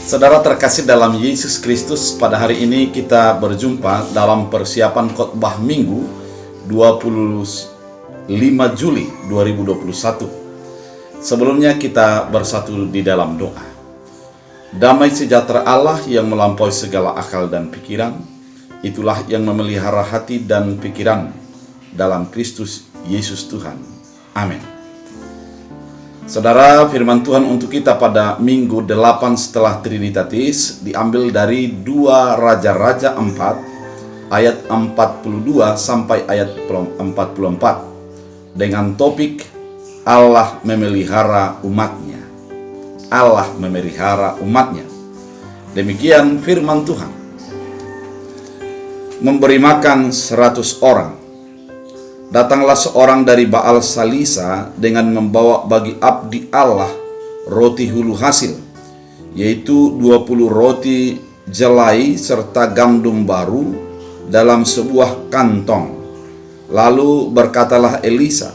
Saudara terkasih dalam Yesus Kristus, pada hari ini kita berjumpa dalam persiapan khotbah Minggu 25 Juli 2021. Sebelumnya kita bersatu di dalam doa. Damai sejahtera Allah yang melampaui segala akal dan pikiran, itulah yang memelihara hati dan pikiran dalam Kristus Yesus Tuhan. Amin. Saudara, firman Tuhan untuk kita pada Minggu 8 setelah Trinitatis diambil dari 2 Raja-Raja 4 ayat 42 sampai ayat 44 dengan topik Allah memelihara umatnya. Allah memelihara umatnya. Demikian firman Tuhan. Memberi makan 100 orang. Datanglah seorang dari Baal Salisa dengan membawa bagi abdi Allah roti hulu hasil, yaitu 20 roti jelai serta gandum baru dalam sebuah kantong. Lalu berkatalah Elisa,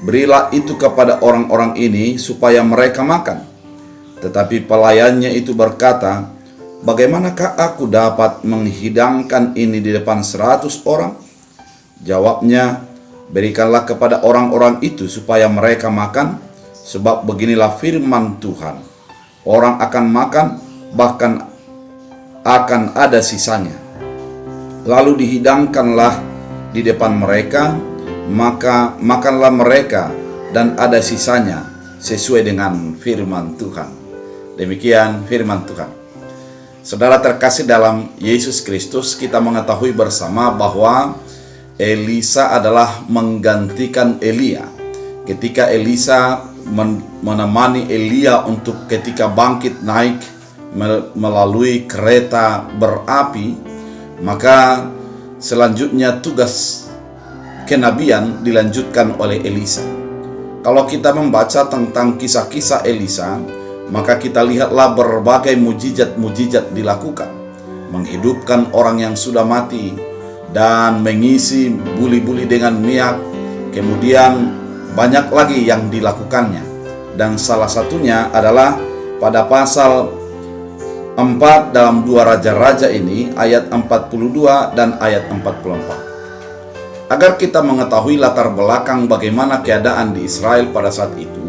berilah itu kepada orang-orang ini supaya mereka makan. Tetapi pelayannya itu berkata, bagaimanakah aku dapat menghidangkan ini di depan 100 orang? Jawabnya, berikanlah kepada orang-orang itu supaya mereka makan, sebab beginilah firman Tuhan. Orang akan makan, bahkan akan ada sisanya. Lalu dihidangkanlah di depan mereka, maka makanlah mereka dan ada sisanya sesuai dengan firman Tuhan. Demikian firman Tuhan. Saudara terkasih dalam Yesus Kristus, kita mengetahui bersama bahwa Elisa adalah menggantikan Elia. Ketika Elisa menemani Elia untuk ketika bangkit naik melalui kereta berapi, maka selanjutnya tugas kenabian dilanjutkan oleh Elisa. Kalau kita membaca tentang kisah-kisah Elisa, maka kita lihatlah berbagai mujizat-mujizat dilakukan. Menghidupkan orang yang sudah mati, dan mengisi buli-buli dengan minyak. Kemudian banyak lagi yang dilakukannya, dan salah satunya adalah pada pasal 4 dalam 2 Raja-Raja ini ayat 42 dan ayat 44. Agar kita mengetahui latar belakang bagaimana keadaan di Israel pada saat itu.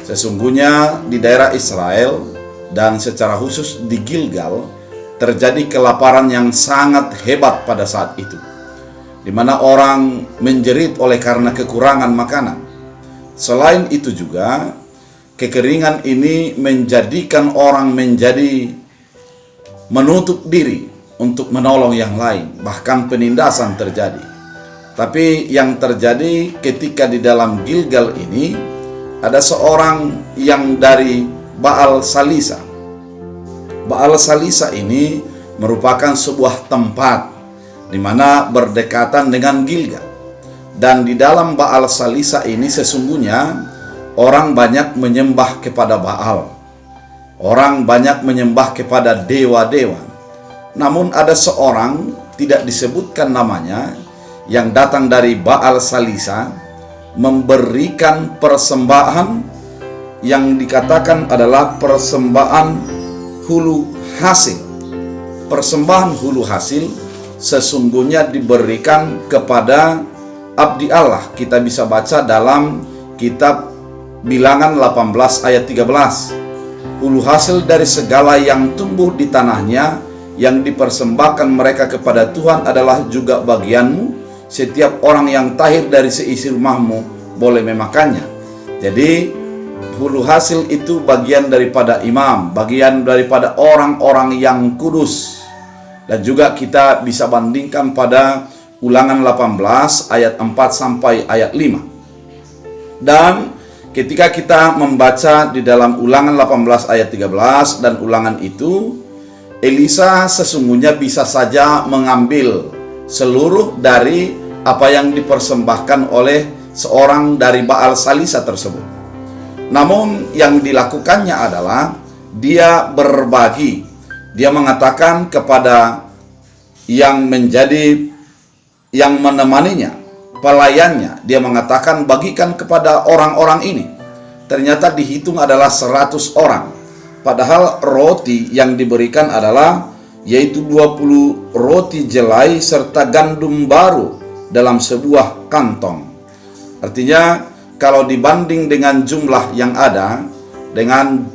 Sesungguhnya di daerah Israel dan secara khusus di Gilgal terjadi kelaparan yang sangat hebat pada saat itu, di mana orang menjerit oleh karena kekurangan makanan. Selain itu juga, kekeringan ini menjadikan orang menjadi menutup diri untuk menolong yang lain, bahkan penindasan terjadi. Tapi yang terjadi ketika di dalam Gilgal ini, ada seorang yang dari Baal Salisa. Baal Salisa ini merupakan sebuah tempat di mana berdekatan dengan Gilgal. Dan di dalam Baal Salisa ini sesungguhnya orang banyak menyembah kepada Baal. Orang banyak menyembah kepada dewa-dewa. Namun ada seorang, tidak disebutkan namanya, yang datang dari Baal Salisa memberikan persembahan yang dikatakan adalah persembahan hulu hasil. Persembahan hulu hasil sesungguhnya diberikan kepada abdi Allah. Kita bisa baca dalam kitab Bilangan 18 ayat 13. Hulu hasil dari segala yang tumbuh di tanahnya yang dipersembahkan mereka kepada Tuhan adalah juga bagianmu. Setiap orang yang tahir dari seisi rumahmu boleh memakannya. Jadi hulu hasil itu bagian daripada imam, bagian daripada orang-orang yang kudus. Dan juga kita bisa bandingkan pada Ulangan 18 ayat 4 sampai ayat 5. Dan ketika kita membaca di dalam Ulangan 18 ayat 13 dan ulangan itu, Elisa sesungguhnya bisa saja mengambil seluruh dari apa yang dipersembahkan oleh seorang dari Baal Salisa tersebut. Namun yang dilakukannya adalah dia berbagi. Dia mengatakan kepada yang menemaninya, pelayannya, dia mengatakan bagikan kepada orang-orang ini. Ternyata dihitung adalah 100 orang. Padahal roti yang diberikan adalah yaitu 20 roti jelai serta gandum baru dalam sebuah kantong. Artinya kalau dibanding dengan jumlah yang ada dengan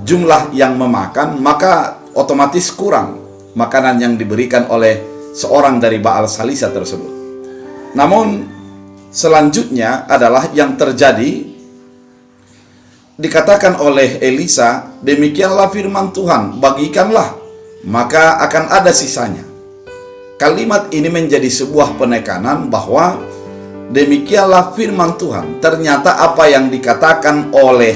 jumlah yang memakan, maka otomatis kurang makanan yang diberikan oleh seorang dari Baal Salisa tersebut. Namun selanjutnya adalah yang terjadi, dikatakan oleh Elisa, demikianlah firman Tuhan, bagikanlah, maka akan ada sisanya. Kalimat ini menjadi sebuah penekanan bahwa demikianlah firman Tuhan. Ternyata apa yang dikatakan oleh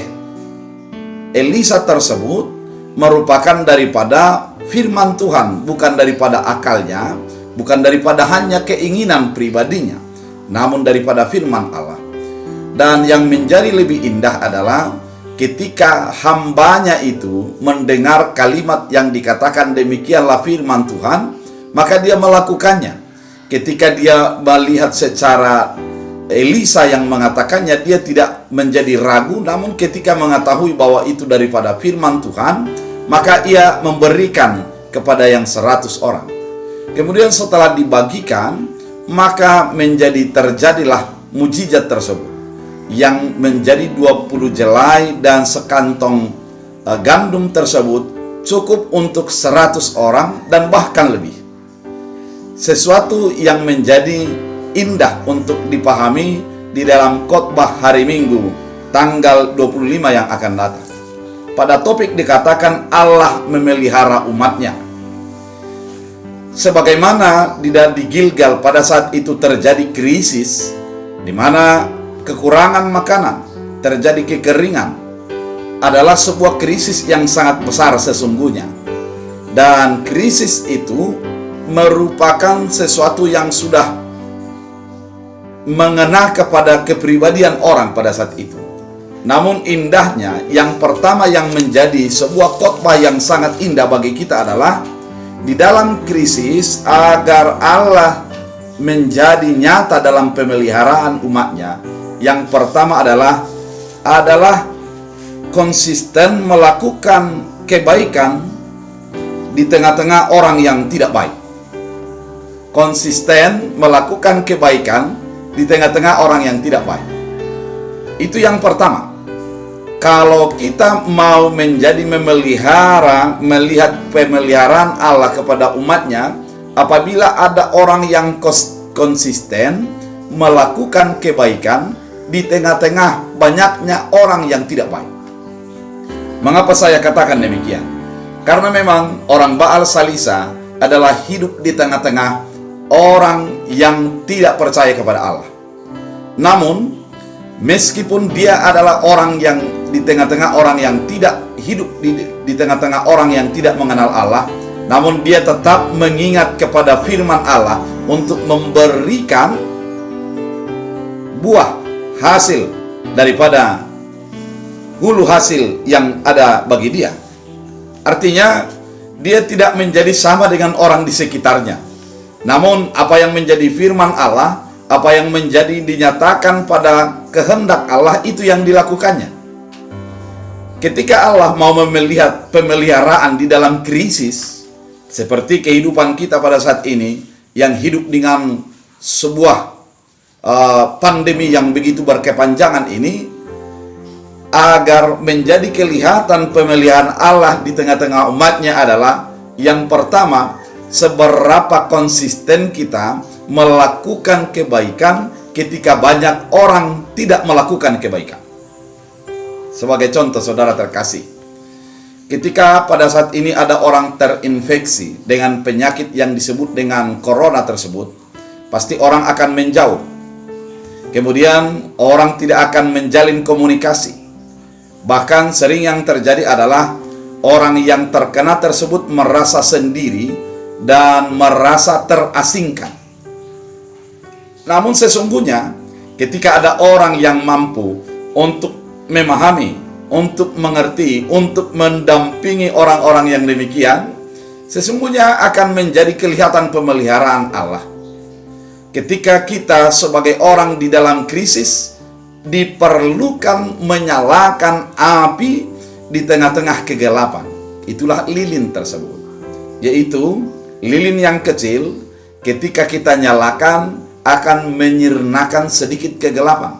Elisa tersebut merupakan daripada firman Tuhan, bukan daripada akalnya, bukan daripada hanya keinginan pribadinya, namun daripada firman Allah. Dan yang menjadi lebih indah adalah ketika hambanya itu mendengar kalimat yang dikatakan demikianlah firman Tuhan, maka dia melakukannya. Ketika dia melihat secara Elisa yang mengatakannya, dia tidak menjadi ragu, namun ketika mengetahui bahwa itu daripada firman Tuhan, maka ia memberikan kepada yang 100 orang. Kemudian setelah dibagikan, maka terjadilah mujizat tersebut, yang menjadi 20 jelai dan sekantong gandum tersebut cukup untuk 100 orang dan bahkan lebih. Sesuatu yang menjadi indah untuk dipahami di dalam khotbah hari Minggu tanggal 25 yang akan datang. Pada topik dikatakan Allah memelihara umatnya. Sebagaimana di Gilgal pada saat itu terjadi krisis, di mana kekurangan makanan, terjadi kekeringan, adalah sebuah krisis yang sangat besar sesungguhnya. Dan krisis itu merupakan sesuatu yang sudah mengena kepada kepribadian orang pada saat itu. Namun indahnya, yang pertama yang menjadi sebuah khotbah yang sangat indah bagi kita adalah di dalam krisis, agar Allah menjadi nyata dalam pemeliharaan umatnya. Yang pertama adalah konsisten melakukan kebaikan di tengah-tengah orang yang tidak baik. Konsisten melakukan kebaikan di tengah-tengah orang yang tidak baik. Itu yang pertama. Kalau kita mau menjadi melihat pemeliharaan Allah kepada umatnya, apabila ada orang yang konsisten melakukan kebaikan di tengah-tengah banyaknya orang yang tidak baik. Mengapa saya katakan demikian? Karena memang orang Baal Salisa adalah hidup di tengah-tengah orang yang tidak percaya kepada Allah. Namun, meskipun dia adalah orang yang di tengah-tengah orang yang tidak hidup di tengah-tengah orang yang tidak mengenal Allah, namun dia tetap mengingat kepada firman Allah untuk memberikan buah hasil daripada hulu hasil yang ada bagi dia. Artinya, dia tidak menjadi sama dengan orang di sekitarnya. Namun, apa yang menjadi firman Allah, apa yang menjadi dinyatakan pada kehendak Allah, itu yang dilakukannya. Ketika Allah mau melihat pemeliharaan di dalam krisis, seperti kehidupan kita pada saat ini, yang hidup dengan sebuah pandemi yang begitu berkepanjangan ini, agar menjadi kelihatan pemeliharaan Allah di tengah-tengah umatnya adalah, yang pertama, seberapa konsisten kita melakukan kebaikan ketika banyak orang tidak melakukan kebaikan. Sebagai contoh, saudara terkasih, ketika pada saat ini ada orang terinfeksi dengan penyakit yang disebut dengan corona tersebut, pasti orang akan menjauh. Kemudian orang tidak akan menjalin komunikasi. Bahkan sering yang terjadi adalah orang yang terkena tersebut merasa sendiri dan merasa terasingkan. Namun sesungguhnya ketika ada orang yang mampu untuk memahami, untuk mengerti, untuk mendampingi orang-orang yang demikian, sesungguhnya akan menjadi kelihatan pemeliharaan Allah. Ketika kita sebagai orang di dalam krisis, diperlukan menyalakan api di tengah-tengah kegelapan. Itulah lilin tersebut. Yaitu lilin yang kecil ketika kita nyalakan akan menyirnakan sedikit kegelapan.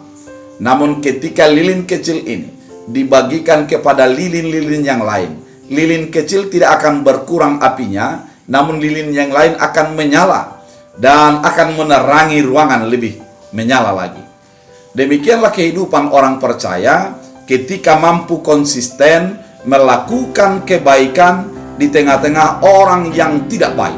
Namun ketika lilin kecil ini dibagikan kepada lilin-lilin yang lain, lilin kecil tidak akan berkurang apinya, namun lilin yang lain akan menyala dan akan menerangi ruangan lebih menyala lagi. Demikianlah kehidupan orang percaya ketika mampu konsisten melakukan kebaikan di tengah-tengah orang yang tidak baik.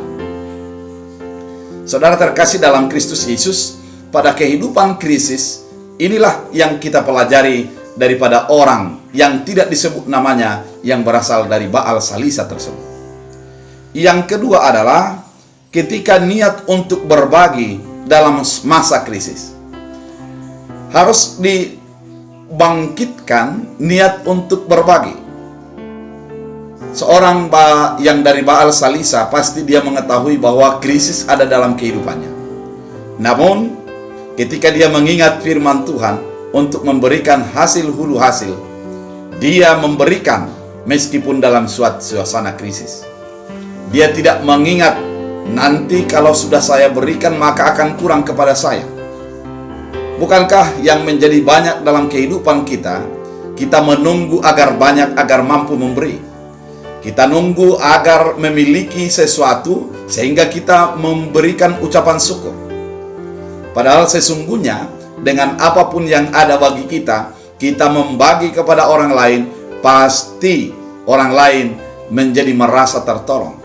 Saudara terkasih dalam Kristus Yesus, pada kehidupan krisis, inilah yang kita pelajari daripada orang yang tidak disebut namanya yang berasal dari Baal Salisa tersebut. Yang kedua adalah ketika niat untuk berbagi dalam masa krisis. Harus dibangkitkan niat untuk berbagi. Seorang yang dari Baal Salisa pasti dia mengetahui bahwa krisis ada dalam kehidupannya. Namun ketika dia mengingat firman Tuhan untuk memberikan hasil hulu hasil, dia memberikan meskipun dalam suasana krisis. Dia tidak mengingat nanti kalau sudah saya berikan maka akan kurang kepada saya. Bukankah yang menjadi banyak dalam kehidupan kita, kita menunggu agar banyak agar mampu memberi. Kita nunggu agar memiliki sesuatu sehingga kita memberikan ucapan syukur. Padahal sesungguhnya dengan apapun yang ada bagi kita, kita membagi kepada orang lain, pasti orang lain menjadi merasa tertolong.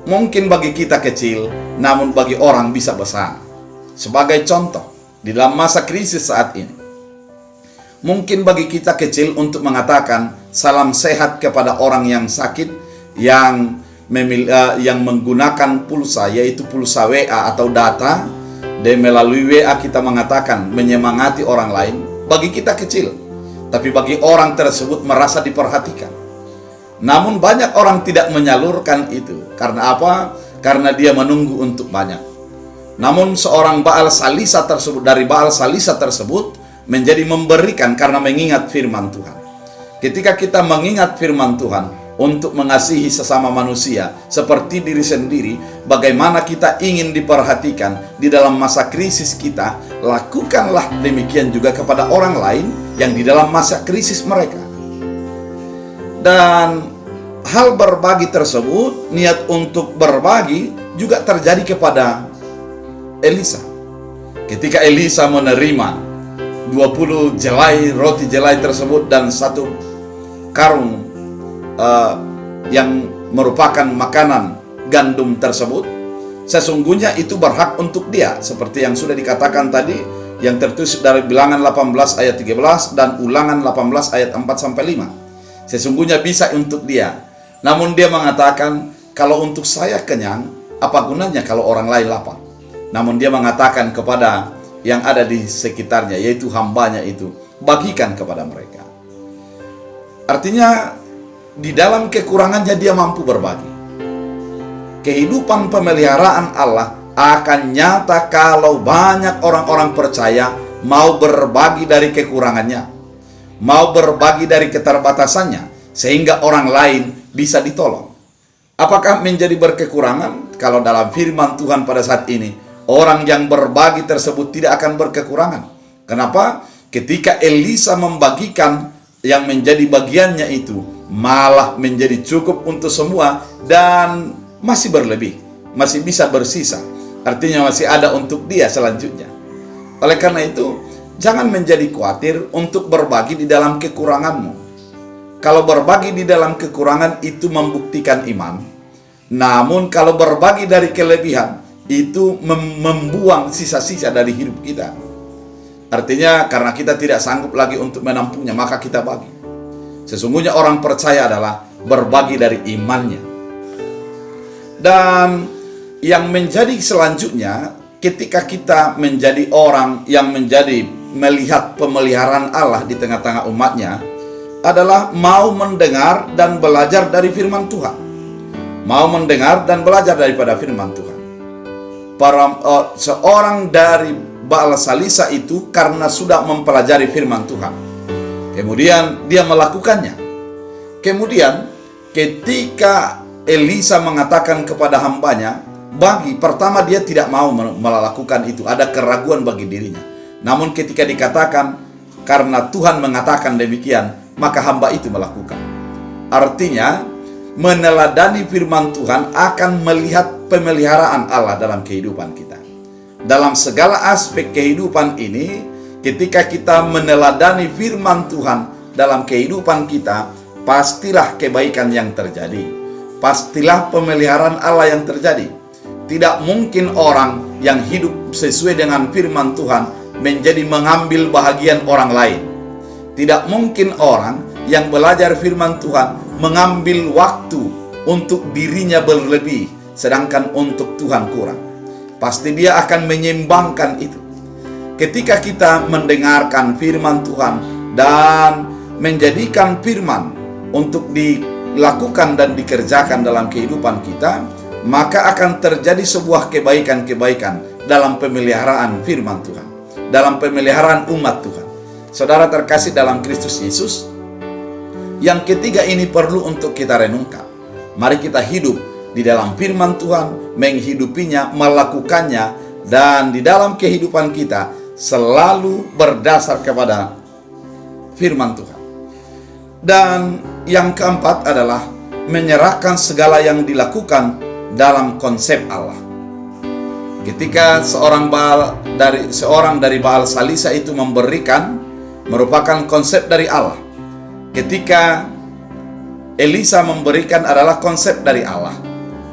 Mungkin bagi kita kecil, namun bagi orang bisa besar. Sebagai contoh, di dalam masa krisis saat ini, mungkin bagi kita kecil untuk mengatakan salam sehat kepada orang yang sakit, yang menggunakan pulsa, yaitu pulsa WA atau data, dan melalui WA kita mengatakan menyemangati orang lain. Bagi kita kecil, tapi bagi orang tersebut merasa diperhatikan. Namun banyak orang tidak menyalurkan itu. Karena apa? Karena dia menunggu untuk banyak. Namun seorang Baal Salisa tersebut, dari Baal Salisa tersebut menjadi memberikan karena mengingat firman Tuhan. Ketika kita mengingat firman Tuhan untuk mengasihi sesama manusia seperti diri sendiri, bagaimana kita ingin diperhatikan di dalam masa krisis kita, lakukanlah demikian juga kepada orang lain yang di dalam masa krisis mereka. Dan hal berbagi tersebut, niat untuk berbagi juga terjadi kepada Elisa. Ketika Elisa menerima 20 jelai roti jelai tersebut dan satu karung yang merupakan makanan gandum tersebut, sesungguhnya itu berhak untuk dia, seperti yang sudah dikatakan tadi, yang tertulis dari Bilangan 18 ayat 13 dan Ulangan 18 ayat 4-5. Sesungguhnya bisa untuk dia. Namun dia mengatakan, kalau untuk saya kenyang, apa gunanya kalau orang lain lapar? Namun dia mengatakan kepada yang ada di sekitarnya, yaitu hambanya itu, bagikan kepada mereka. Artinya di dalam kekurangannya dia mampu berbagi. Kehidupan pemeliharaan Allah akan nyata kalau banyak orang-orang percaya mau berbagi dari kekurangannya, mau berbagi dari keterbatasannya, sehingga orang lain bisa ditolong. Apakah menjadi berkekurangan? Kalau dalam firman Tuhan pada saat ini, orang yang berbagi tersebut tidak akan berkekurangan. Kenapa? Ketika Elisa membagikan yang menjadi bagiannya itu, malah menjadi cukup untuk semua dan masih berlebih, masih bisa bersisa. Artinya masih ada untuk dia selanjutnya. Oleh karena itu, jangan menjadi khawatir untuk berbagi di dalam kekuranganmu. Kalau berbagi di dalam kekurangan itu membuktikan iman. Namun kalau berbagi dari kelebihan, itu membuang sisa-sisa dari hidup kita. Artinya karena kita tidak sanggup lagi untuk menampungnya, maka kita bagi. Sesungguhnya orang percaya adalah berbagi dari imannya. Dan yang menjadi selanjutnya, ketika kita menjadi orang yang menjadi melihat pemeliharaan Allah di tengah-tengah umatnya, adalah mau mendengar dan belajar dari firman Tuhan. Mau mendengar dan belajar daripada firman Tuhan. Seorang dari Baal Salisa itu karena sudah mempelajari firman Tuhan, kemudian dia melakukannya. Kemudian ketika Elisa mengatakan kepada hambanya, pertama dia tidak mau melakukan itu, ada keraguan bagi dirinya. Namun ketika dikatakan karena Tuhan mengatakan demikian, maka hamba itu melakukan. Artinya meneladani firman Tuhan akan melihat pemeliharaan Allah dalam kehidupan kita. Dalam segala aspek kehidupan ini, ketika kita meneladani firman Tuhan dalam kehidupan kita, pastilah kebaikan yang terjadi, pastilah pemeliharaan Allah yang terjadi. Tidak mungkin orang yang hidup sesuai dengan firman Tuhan menjadi mengambil bahagian orang lain. Tidak mungkin orang yang belajar firman Tuhan mengambil waktu untuk dirinya berlebih, sedangkan untuk Tuhan kurang. Pasti dia akan menyeimbangkan itu. Ketika kita mendengarkan firman Tuhan dan menjadikan firman untuk dilakukan dan dikerjakan dalam kehidupan kita, maka akan terjadi sebuah kebaikan-kebaikan dalam pemeliharaan firman Tuhan, dalam pemeliharaan umat Tuhan. Saudara terkasih dalam Kristus Yesus, yang ketiga ini perlu untuk kita renungkan. Mari kita hidup di dalam firman Tuhan, menghidupinya, melakukannya, dan di dalam kehidupan kita selalu berdasar kepada firman Tuhan. Dan yang keempat adalah menyerahkan segala yang dilakukan dalam konsep Allah. Ketika seorang dari Baal Salisa itu memberikan, merupakan konsep dari Allah. Ketika Elisa memberikan adalah konsep dari Allah.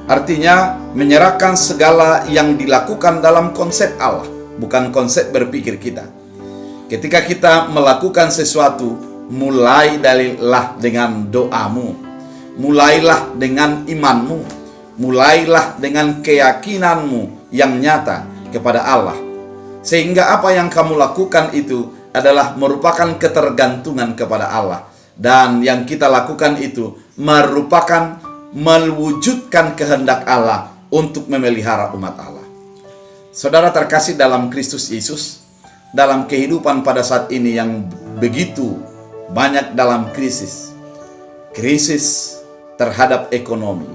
Artinya menyerahkan segala yang dilakukan dalam konsep Allah, bukan konsep berpikir kita. Ketika kita melakukan sesuatu, mulailah dengan doamu, mulailah dengan imanmu, mulailah dengan keyakinanmu yang nyata kepada Allah. Sehingga apa yang kamu lakukan itu adalah merupakan ketergantungan kepada Allah. Dan yang kita lakukan itu merupakan mewujudkan kehendak Allah untuk memelihara umat Allah. Saudara terkasih dalam Kristus Yesus, dalam kehidupan pada saat ini yang begitu banyak dalam krisis terhadap ekonomi,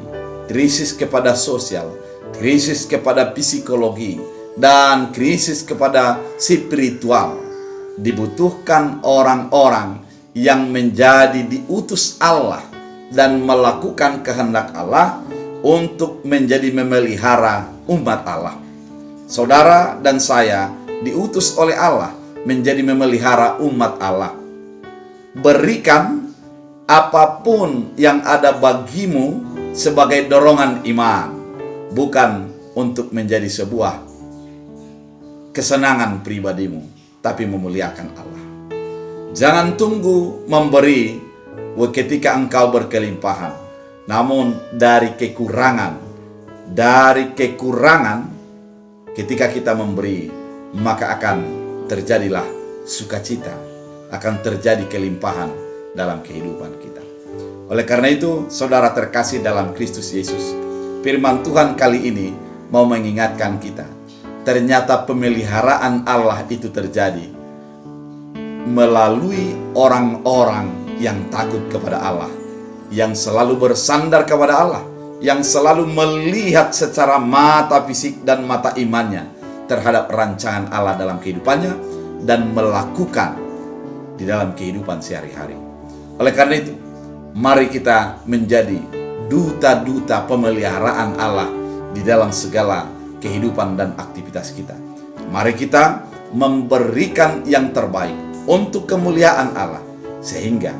krisis kepada sosial, krisis kepada psikologi, dan krisis kepada spiritual, dibutuhkan orang-orang yang menjadi diutus Allah dan melakukan kehendak Allah untuk menjadi memelihara umat Allah. Saudara dan saya diutus oleh Allah menjadi memelihara umat Allah. Berikan apapun yang ada bagimu sebagai dorongan iman, bukan untuk menjadi sebuah kesenangan pribadimu, tapi memuliakan Allah. Jangan tunggu memberi ketika engkau berkelimpahan, namun dari kekurangan ketika kita memberi, maka akan terjadilah sukacita, akan terjadi kelimpahan dalam kehidupan kita. Oleh karena itu, saudara terkasih dalam Kristus Yesus, firman Tuhan kali ini mau mengingatkan kita, ternyata pemeliharaan Allah itu terjadi melalui orang-orang yang takut kepada Allah, yang selalu bersandar kepada Allah, yang selalu melihat secara mata fisik dan mata imannya terhadap rancangan Allah dalam kehidupannya dan melakukan di dalam kehidupan sehari-hari. Oleh karena itu, mari kita menjadi duta-duta pemeliharaan Allah di dalam segala kehidupan dan aktivitas kita. Mari kita memberikan yang terbaik untuk kemuliaan Allah, sehingga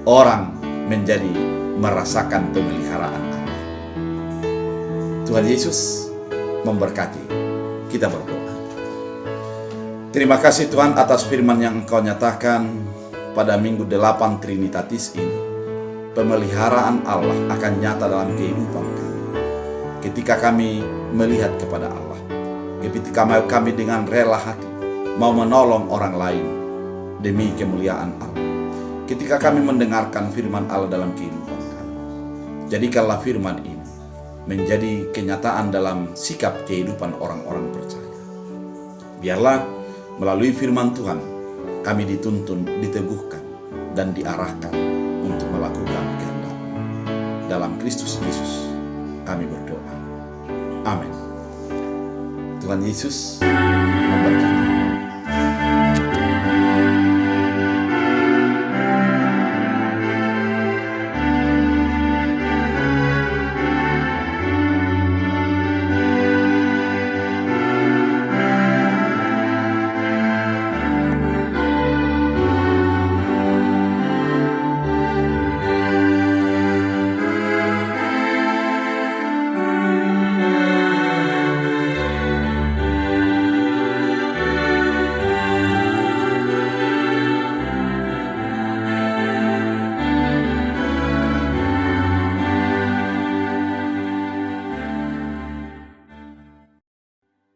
orang menjadi merasakan pemeliharaan Allah. Tuhan Yesus memberkati. Kita berdoa. Terima kasih Tuhan atas firman yang Engkau nyatakan pada minggu 8 Trinitatis ini. Pemeliharaan Allah akan nyata dalam kehidupan kami. Ketika kami melihat kepada Allah, ketika kami dengan rela hati mau menolong orang lain demi kemuliaan Allah. Ketika kami mendengarkan firman Allah dalam kehidupan kami, jadikanlah firman ini menjadi kenyataan dalam sikap kehidupan orang-orang percaya. Biarlah melalui firman Tuhan kami dituntun, diteguhkan, dan diarahkan untuk melakukan kehendak dalam Kristus Yesus kami berdoa. Amin. Tuhan Yesus